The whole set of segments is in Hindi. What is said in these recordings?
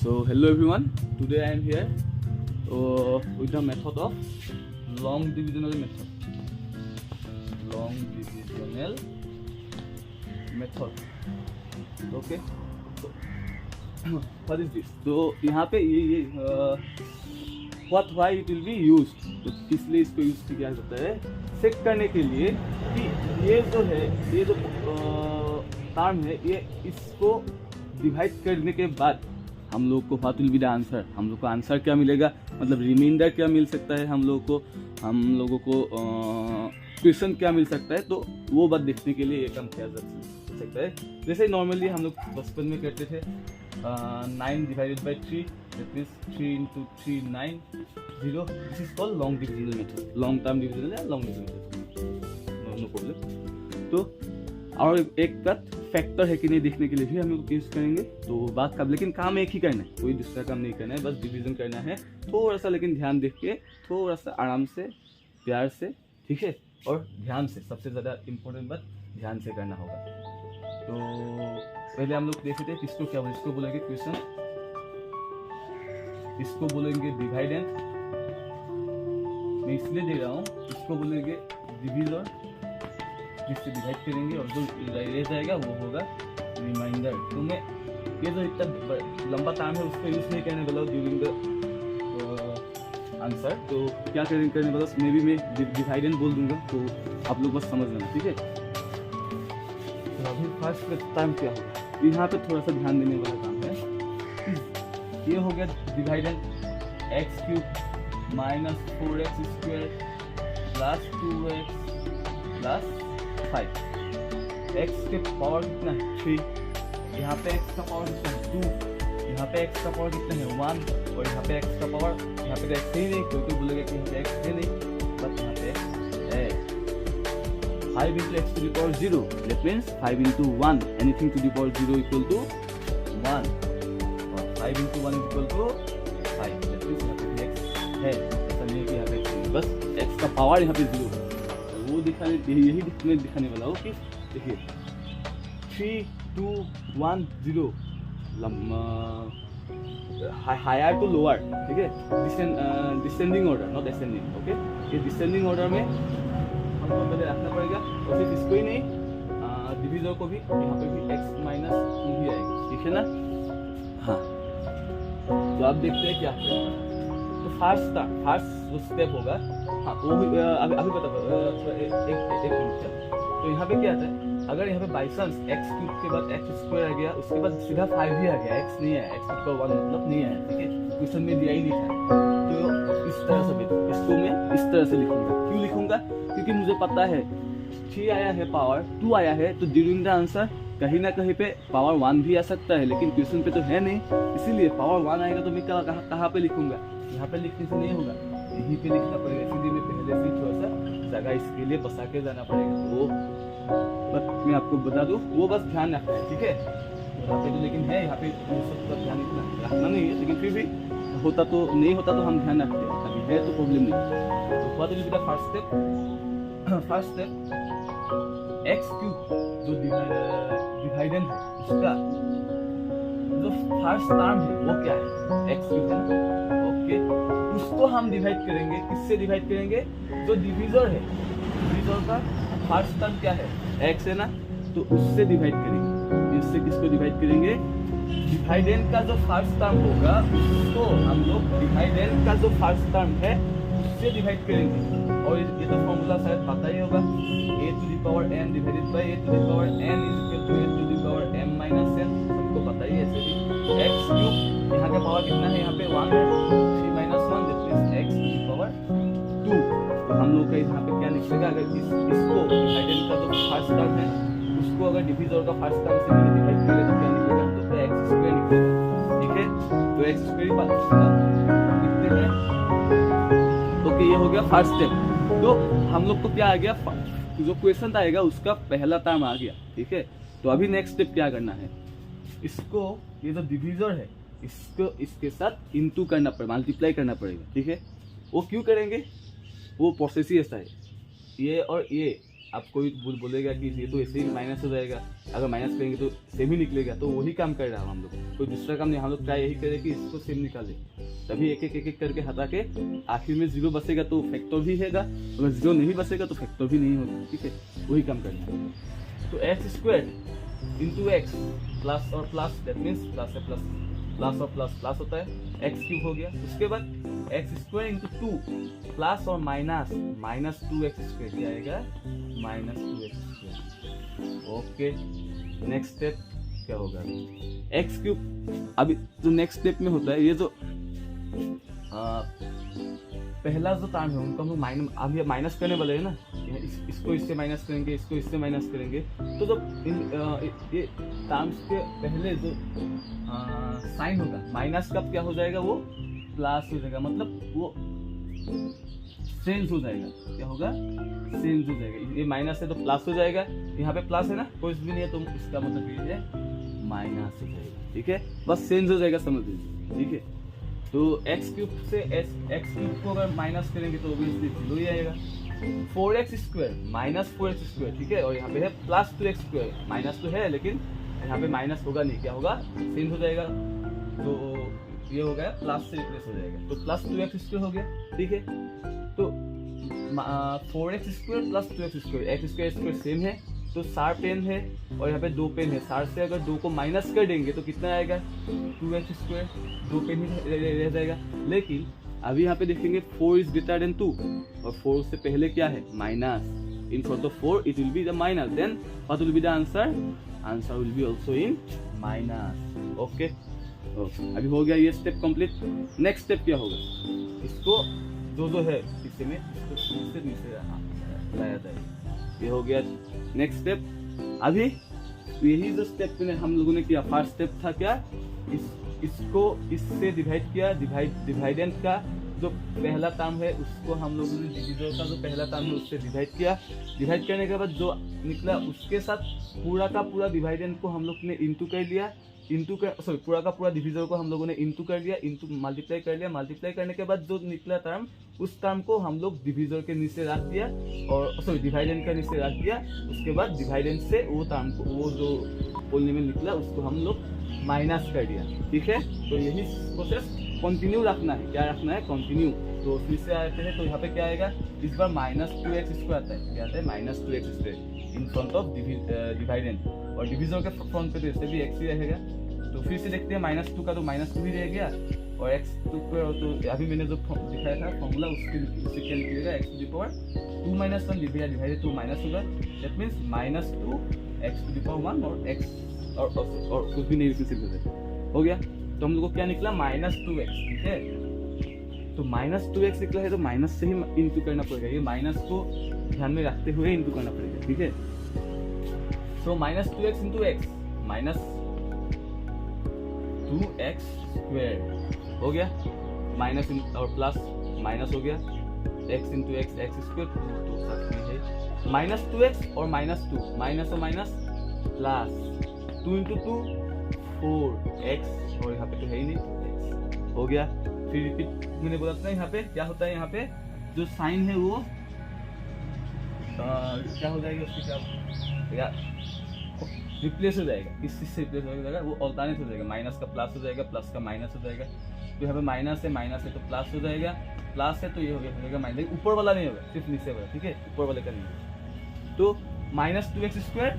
So hello everyone, today I am here with the method of long divisional method. Okay, so what is this? तो यहाँ पे ये what why it will be used, तो इसलिए इसको यूज किया जाता है चेक करने के लिए कि ये जो है, ये जो टर्म है, ये इसको डिवाइड करने के बाद हम लोग को what will be the answer, हम लोग को आंसर क्या मिलेगा, मतलब रिमाइंडर क्या मिल सकता है, हम लोगों को क्वेश्चन क्या मिल सकता है। तो वो बात देखने के लिए ये काम किया जा सकता है। जैसे नॉर्मली हम लोग बचपन में करते थे 9 divided by 3, that means 3 into 3 9 0। This is called long divisional method, long term divisional या long divisional method, no problem. तो और एक बात फैक्टर है कि नहीं देखने के लिए भी हम लोग यूज करेंगे। तो बात का लेकिन काम एक ही करना है, कोई दूसरा काम नहीं करना है, बस डिवीजन करना है थोड़ा सा, लेकिन ध्यान देख के थोड़ा सा आराम से प्यार से, ठीक है, और ध्यान से, सबसे ज़्यादा इम्पोर्टेंट बात ध्यान से करना होगा। तो पहले हम लोग देखे थे इसको क्या बोले, इसको बोलेंगे क्वेश्चन, इसको बोलेंगे डिवाइडेंड, मैं इसलिए दे रहा हूँ, इसको बोलेंगे डिविजर, जिससे डिवाइड करेंगे, और जो रह जाएगा वो होगा रिमाइंडर। तो मैं ये जो इतना लंबा टाइम है उसको यूज नहीं करने वाला ड्यूरिंग द आंसर। तो क्या करने वाला, मे भी मैं डिवाइडेंड बोल दूंगा, तो आप लोग बस समझ लेना, ठीक है। तो अभी फर्स्ट टाइम क्या होगा, यहाँ पे थोड़ा सा ध्यान देने वाला काम है। ये हो गया dividend, x³ minus 4x square plus 2x plus 5। x के पावर कितना है 3, यहाँ पे x का पावर कितना है 2, यहाँ पे x का पावर कितना है 1, और यहाँ पे x का पावर, यहाँ पे x ही नहीं, क्योंकि बोलेगा कि यहाँ पे x है नहीं, बस यहाँ पे x है। 5 into x to the power 0, that means 5 into 1, anything to the power 0 equal to 1, और 5 into 1 is equal to 5, that means यहाँ पे x है, ऐसा नहीं है कि यहाँ पे x है, बस x का पावर यहाँ पे 0 है। वो यही दिखाने वाला हो कि देखिए 3 2 1 0, हायर टू लोअर, ठीक है, descending order, not ascending, okay. ये डिसेंडिंग ऑर्डर में हमको पहले रखना पड़ेगा, और सिर्फ इसको ही नहीं, डिविजर को भी, यहाँ पे भी x माइनस 2 भी आएगा, ठीक है ना। हाँ, तो आप देखते हैं क्या करेंगे। तो फर्स्ट जो स्टेप होगा, हाँ वो भी अभी बता एक मिनट। तो यहाँ पे क्या आता है, अगर यहाँ पे बाई चांस x³ के बाद x स्क्वायर आ गया, उसके बाद सीधा 5 भी आ गया, x नहीं आया, x का 1 मतलब नहीं आया, ठीक है, क्वेश्चन में दिया ही नहीं था। तो इस तरह से इसको मैं इस तरह से लिखूंगा। क्यों लिखूंगा, क्योंकि मुझे पता है 3 आया है, पावर 2 आया है, तो ड्यूरिंग द आंसर कहीं ना कहीं पे पावर 1 भी आ सकता है, लेकिन क्वेश्चन पे तो है नहीं, इसीलिए पावर 1 आएगा तो मैं कहाँ पे लिखूंगा, यहाँ पे लिखने से नहीं होगा, यहीं पे लिखना पड़ेगा। इसलिए मैं पहले से थोड़ा सा जगह इसके लिए बसा के जाना पड़ेगा। वो बस मैं आपको बता दूं, वो बस ध्यान रखना है, ठीक है। यहाँ पे तो लेकिन है, यहाँ पे सब ध्यान रखना नहीं है, लेकिन फिर भी होता तो नहीं होता तो हम ध्यान रखते हैं, अभी है तो प्रॉब्लम नहीं। तो what will be the first step, x³ जो डिवाइडेंड है, उसका जो फर्स्ट टर्म है वो क्या है, x³ है ना, ओके। उसको हम डिवाइड करेंगे, किससे डिवाइड करेंगे, जो डिवीजर है, डिवीजर का फर्स्ट टर्म क्या है x है ना, तो उससे डिवाइड करेंगे। इससे किसको डिवाइड करेंगे, डिवाइडेंड का जो फर्स्ट टर्म होगा उसको हम लोग डिवाइडेंड का जो फर्स्ट टर्म है उससे डिवाइड करेंगे। और ये तो फॉर्मूला शायद पता ही होगा, a to the power n divided by a to the power n is equal to a to the power m minus n, सबको पता ही है। ऐसे भी x³ यहाँ का पावर कितना है, यहाँ पे 1 है, 3 minus 1 that means x to the power 2। तो हम लोग का यहाँ पे क्या निकलेगा, अगर इसको डिवाइडेंड का जो फर्स्ट टर्म है उसको अगर डिवीजर का फर्स्ट टर्म से डिवाइड करें तो क्या निकलेगा, तो x² निकलेगा, ठीक है। तो x² लिखते हैं, ओके। ये हो गया फर्स्ट स्टेप। तो हम लोग को क्या आ गया, जो क्वेश्चन आएगा उसका पहला टर्म आ गया, ठीक है। तो अभी नेक्स्ट स्टेप क्या करना है, इसको, ये जो डिवीजर है इसको इसके साथ इनटू करना पड़ेगा, मल्टीप्लाई करना पड़ेगा, ठीक है। वो क्यों करेंगे, वो प्रोसेस ही ऐसा है, ये और ये आप कोई बोलेगा कि ये तो ऐसे ही माइनस हो जाएगा, अगर माइनस करेंगे तो सेम ही निकलेगा, तो वही काम कर रहा हूँ हम लोग, कोई दूसरा काम नहीं। हम लोग ट्राई यही करें कि इसको सेम निकाले, तभी एक एक करके हटा के आखिर में जीरो बचेगा तो फैक्टर भी हैगा, अगर जीरो नहीं बचेगा तो फैक्टर भी नहीं होगा। ठीक है, वही काम करना है। तो x square into x plus और प्लस, दैट मीन्स प्लस है प्लस, प्लस और प्लस प्लस होता है, एक्स क्यूब हो गया। उसके बाद x square into two plus और minus, minus two x square क्या आएगा, minus two x square. Okay, next step क्या होगा, एक्स क्यूब। अभी जो नेक्स्ट स्टेप में होता है, ये जो पहला जो टर्म है उनको हम लोग अभी माइनस करने वाले हैं ना, इसको इससे माइनस करेंगे, इसको इससे माइनस करेंगे, तो जब ये टर्म्स के पहले जो साइन होगा माइनस का क्या हो जाएगा, वो प्लस हो जाएगा, मतलब वो चेंज हो जाएगा, क्या होगा, चेंज हो जाएगा। ये माइनस है तो प्लस हो जाएगा, यहाँ पे प्लस है ना, कोई भी नहीं है तो इसका मतलब ये है माइनस हो जाएगा। ठीक है, बस चेंज हो जाएगा, समझ लीजिए। ठीक है, तो एक्स क्यूब से एक्स क्यूब को अगर माइनस करेंगे तो ऑब्वियसली जीरो ही आएगा। 4x square minus 4x square, ठीक है, और यहाँ पे है प्लस 2x स्क्वायर, माइनस तो है लेकिन यहाँ पे माइनस होगा नहीं, क्या होगा, चेंज हो जाएगा, तो ये हो गया प्लस से रिप्लेस हो जाएगा, तो प्लस 2x स्क्वायर हो गया। ठीक है, तो 4x square plus 2x square, x square square same है, तो सार पेन है और यहाँ पे दो पेन है, सार से अगर दो को माइनस कर देंगे तो कितना आएगा, 2x स्क्वायर, दो पेन ही रह जाएगा। लेकिन अभी यहाँ पे देखेंगे 4 इज ग्रेटर देन 2 और 4 से पहले क्या है, minus, in front of 4 it will be the minus, then what will be the answer, answer will be also in minus. Okay, अभी हो गया ये स्टेप कंप्लीट। नेक्स्ट स्टेप क्या होगा, इसको जो है हिस्से में इसको नीचे लाया जाएगा, ये हो गया नेक्स्ट स्टेप। अभी यही जो स्टेप में हम लोगों ने किया, फर्स्ट स्टेप था क्या, इसको इससे डिवाइड किया, डिवाइडेंट का जो पहला टर्म है उसको हम लोगों ने डिविजर का जो पहला टर्म है उससे डिवाइड किया, डिवाइड करने के बाद जो निकला उसके साथ पूरा का पूरा डिवाइडेंट को हम लोग ने इंटू कर लिया, पूरा का पूरा डिविजर को हम लोगों ने इंटू कर लिया, इंटू मल्टीप्लाई कर लिया, मल्टीप्लाई करने के बाद जो निकला टर्म उस टर्म को हम लोग डिविजर के नीचे रख दिया, और डिवाइडेंट के नीचे रख दिया। उसके बाद डिवाइडेंट से वो टर्म को, वो जो पॉलिनोमियल निकला उसको हम लोग माइनस कर दिया। ठीक है, तो यही प्रोसेस कंटिन्यू रखना है, क्या रखना है, कंटिन्यू। तो फिर से आते हैं, तो यहाँ पे क्या आएगा, इस बार माइनस 2x स्क्वायर आता है, क्या आता है, minus 2x square in front of डिवाइडेंट, और डिविजन के फ्रंट पे तो इससे भी x ही रहेगा। तो फिर से देखते हैं, माइनस 2 का तो माइनस 2 ही रह गया, और x तो अभी मैंने जो दिखाया था फॉर्मूला उससे क्या निकलेगा, x to the power 2 minus 1 divided 2 minus होगा, that means minus 2 x to the power 1 और x और कुछ भी नहीं लिख हो गया। तो हम लोग को क्या निकला, माइनस 2x। ठीक है, तो माइनस 2x निकला है तो माइनस से ही इंटू करना पड़ेगा, ये माइनस को ध्यान में रखते हुए इंटू करना पड़ेगा। ठीक है, तो minus 2x into x, minus 2x square हो गया, माइनस और प्लस माइनस हो गया, x into x, x square, तो साथ में है माइनस 2x और माइनस 2, माइनस और माइनस प्लस 2 इंटू 2 4x, और यहाँ पे तो है ही नहीं, x हो गया। फिर रिपीट मैंने बोला था यहाँ पे क्या होता है, यहाँ पे जो साइन है वो क्या हो जाएगा, उसकी क्या रिप्लेस हो जाएगा, किस चीज से रिप्लेस हो जाएगा, वो अल्टरनेट हो जाएगा, माइनस का प्लस हो जाएगा, प्लस का माइनस हो जाएगा। तो यहाँ पे माइनस है तो प्लस हो जाएगा, प्लस है तो ये हो जाएगा माइनस, ऊपर वाला नहीं होगा, सिर्फ नीचे वाला। ठीक है, ऊपर वाले का नहीं। तो minus 2x square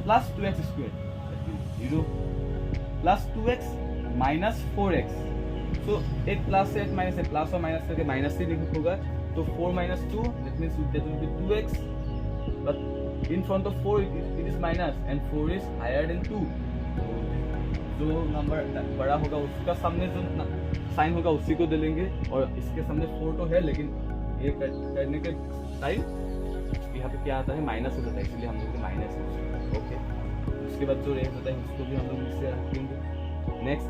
plus 2x square 0 plus 2x minus 4x, तो एक प्लस से एक माइनस है, प्लस और माइनस करके माइनस से लिखा होगा, तो 4 minus 2 that means that will be 2x, but in front of 4 it is minus and 4 is higher than 2, जो नंबर बड़ा होगा उसका सामने जो साइन होगा उसी को दे लेंगे, और इसके सामने 4 तो है लेकिन ये करने के टाइम यहाँ पे क्या आता है, माइनस हो जाता है, इसलिए हम लोग माइनस है। ओके, उसके बाद जो रेंज होता है उसको भी हम लोग इससे रखेंगे। नेक्स्ट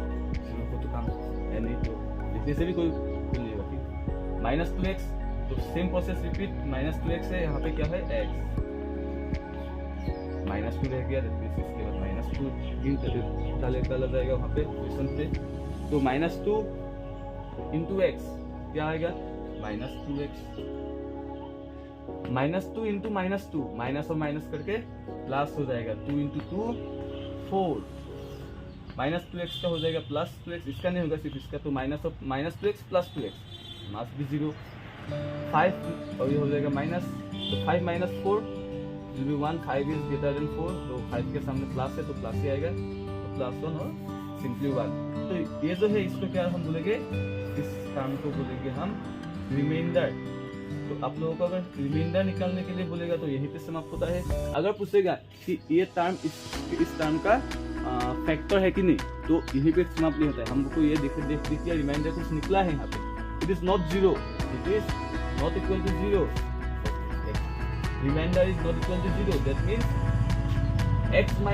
को तो काम है नहीं, तो लिखने से भी कोई नहीं होगा। ठीक, माइनस 2x, तो same process repeat, minus 2x है, यहाँ पे क्या है x, माइनस 2 रह गया, इसके बाद माइनस 2 डाला जाएगा वहाँ पे क्वेश्चन पे, तो माइनस 2 इंटू एक्स क्या आएगा, माइनस 2x -2 इंटू -2, माइनस और माइनस करके प्लस हो जाएगा, 2 इंटू 2 4, -2x का हो जाएगा +2x, इसका नहीं होगा सिर्फ इसका, तो -2x + 2x मास भी 0, 5 और ये हो जाएगा माइनस, तो 5 - 4 will be 1, 5 is greater than 4, तो 5 के सामने प्लस है तो प्लस ही आएगा, तो +1 और सिंपली 1। तो ये जो है इसको क्या हम बोलेंगे, इस टर्म को बोलेंगे हम रिमाइंडर। तो आप लोगों को अगर रिमाइंडर निकालने के लिए बोलेगा तो यहीं पे समाप्त होता है। अगर पूछेगा कि ये टर्म इस टर्म का फैक्टर है कि नहीं, तो यहीं पे समाप्त नहीं होता है। हमको ये देख देखिए रिमाइंडर कुछ निकला है यहाँ पे, it is not 0, it is not equal to 0, remainder is not equal to 0, that means x - 2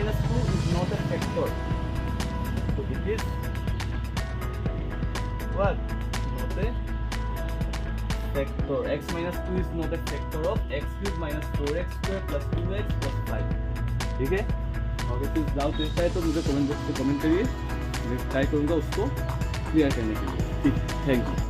is not a factor, so it is what, not a factor, x - 2 is not a factor of x³ - 4x² + 2x + 5, ठीक है। अगर कुछ डाउट रहता है तो मुझे कमेंट बॉक्स में कमेंट करिए, मैं ट्राई करूँगा उसको क्लियर करने के लिए, ठीक, थैंक यू।